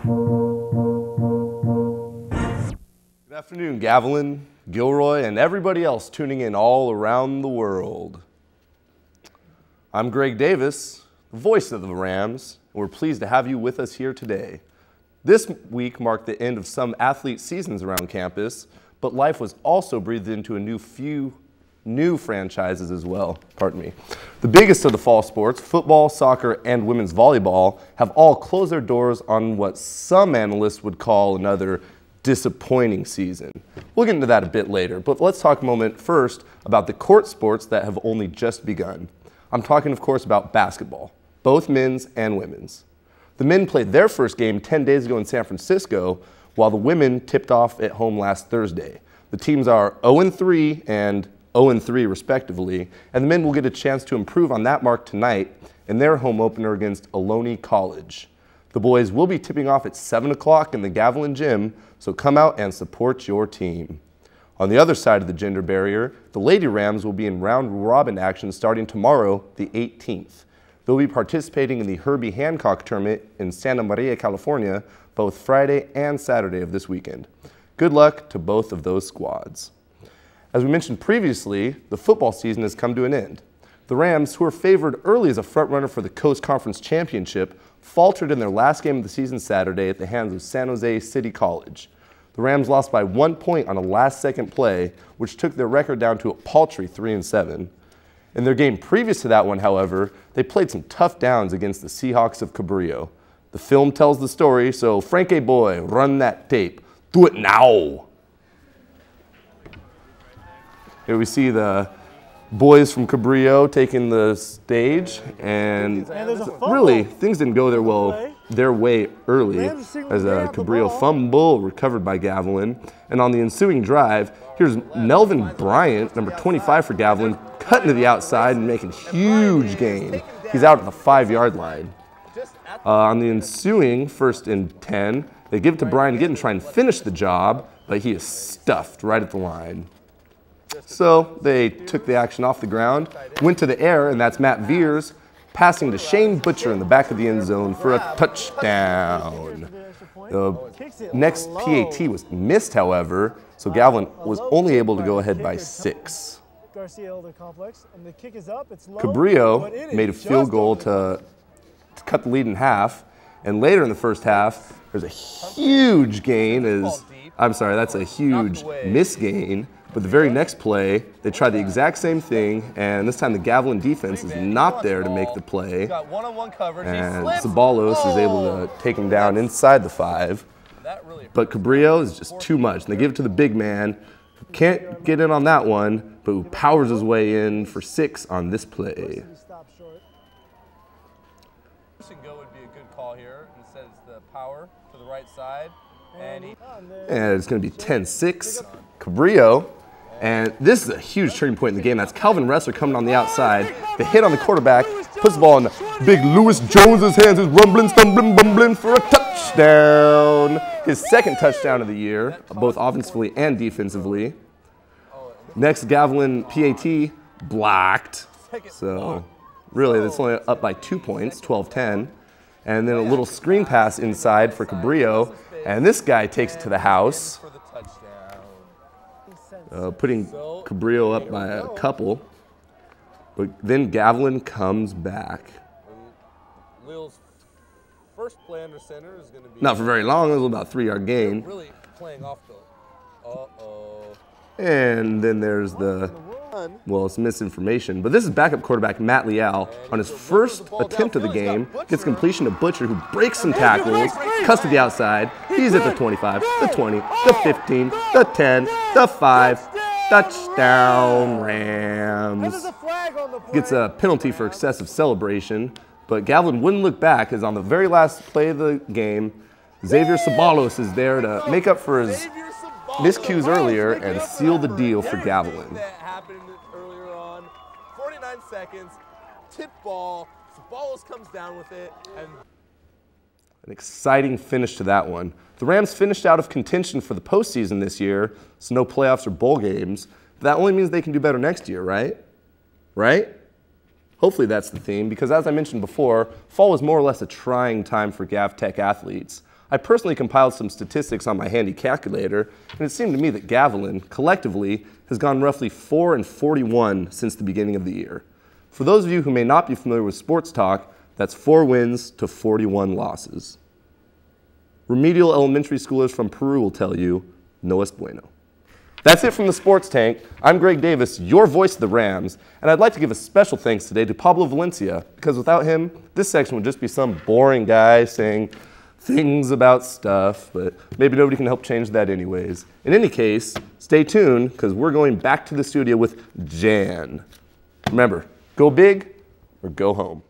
Good afternoon, Gavilan, Gilroy, and everybody else tuning in all around the world. I'm Greg Davis, the voice of the Rams, and we're pleased to have you with us here today. This week marked the end of some athlete seasons around campus, but life was also breathed into a few new franchises as well. Pardon me. The biggest of the fall sports, football, soccer, and women's volleyball, have all closed their doors on what some analysts would call another disappointing season. We'll get into that a bit later, but let's talk a moment first about the court sports that have only just begun. I'm talking, of course, about basketball, both men's and women's. The men played their first game 10 days ago in San Francisco, while the women tipped off at home last Thursday. The teams are 0-3 and 0-3 respectively, and the men will get a chance to improve on that mark tonight in their home opener against Ohlone College. The boys will be tipping off at 7 o'clock in the Gavilan gym, so come out and support your team. On the other side of the gender barrier, the Lady Rams will be in round-robin action starting tomorrow, the 18th. They'll be participating in the Herbie Hancock tournament in Santa Maria, California, both Friday and Saturday of this weekend. Good luck to both of those squads. As we mentioned previously, the football season has come to an end. The Rams, who were favored early as a frontrunner for the Coast Conference Championship, faltered in their last game of the season Saturday at the hands of San Jose City College. The Rams lost by 1 point on a last-second play, which took their record down to a paltry 3-7. In their game previous to that one, however, they played some tough downs against the Seahawks of Cabrillo. The film tells the story, so Frankie boy, run that tape. Do it now. Here we see the boys from Cabrillo taking the stage, and really, things didn't go their way early as a Cabrillo fumble recovered by Gavilan. And on the ensuing drive, here's Melvin Bryant, number 25 for Gavilan, cutting to the outside and making huge gain. He's out at the 5-yard line. On the ensuing 1st and 10, they give it to Bryant again and try and finish the job, but he is stuffed right at the line. So they took the action off the ground, went to the air, and that's Matt Veers passing to Shane Butcher in the back of the end zone for a touchdown. The next PAT was missed, however, so Gavilan was only able to go ahead by 6. Cabrillo made a field goal to cut the lead in half, and later in the first half, there's a huge gain that's a huge misgain. But the very next play, they tried the exact same thing, and this time the Gavilan defense is not there to make the play. And Zabalos is able to take him down inside the 5. But Cabrillo is just too much. And they give it to the big man, who can't get in on that one, but who powers his way in for 6 on this play. Go would be a good call here. Instead, it's the power to the right side. And it's going to be 10-6, Cabrillo. And this is a huge turning point in the game. That's Calvin Ressler coming on the outside. The hit on the quarterback, puts the ball in big Lewis Jones's hands, who's rumbling, stumbling, bumbling for a touchdown. His second touchdown of the year, both offensively and defensively. Next, Gavilan PAT blocked. So really, that's only up by 2 points, 12-10. And then a little screen pass inside for Cabrillo. And this guy takes it to the house, putting Cabrillo up by a couple. But then Gavilan comes back. Lil's first play under center is going to be not for very long. It was about a 3-yard gain. Really playing off the. And then there's it's misinformation. But this is backup quarterback Matt Leal on his first attempt of the game. Gets completion to Butcher, who breaks some tackles, cuts to the outside. He's at the 25, the 20, the 15, the 10, the 5. Touchdown, Rams. Gets a penalty for excessive celebration. But Gavilan wouldn't look back, as on the very last play of the game, Xavier Sabalos is there to make up for his miscues earlier and seal the deal for Gavilan. That happened earlier on. 49 seconds, tip ball, Sabalos comes down with it. And an exciting finish to that one. The Rams finished out of contention for the postseason this year, so no playoffs or bowl games. But that only means they can do better next year, right? Right? Hopefully that's the theme, because as I mentioned before, fall was more or less a trying time for GavTech athletes. I personally compiled some statistics on my handy calculator, and it seemed to me that Gavilan, collectively, has gone roughly 4-41 since the beginning of the year. For those of you who may not be familiar with sports talk, that's 4 wins to 41 losses. Remedial elementary schoolers from Peru will tell you, no es bueno. That's it from the Sports Tank. I'm Greg Davis, your voice of the Rams, and I'd like to give a special thanks today to Pablo Valencia, because without him, this section would just be some boring guy saying things about stuff, but maybe nobody can help change that anyways. In any case, stay tuned, because we're going back to the studio with Jan. Remember, go big or go home.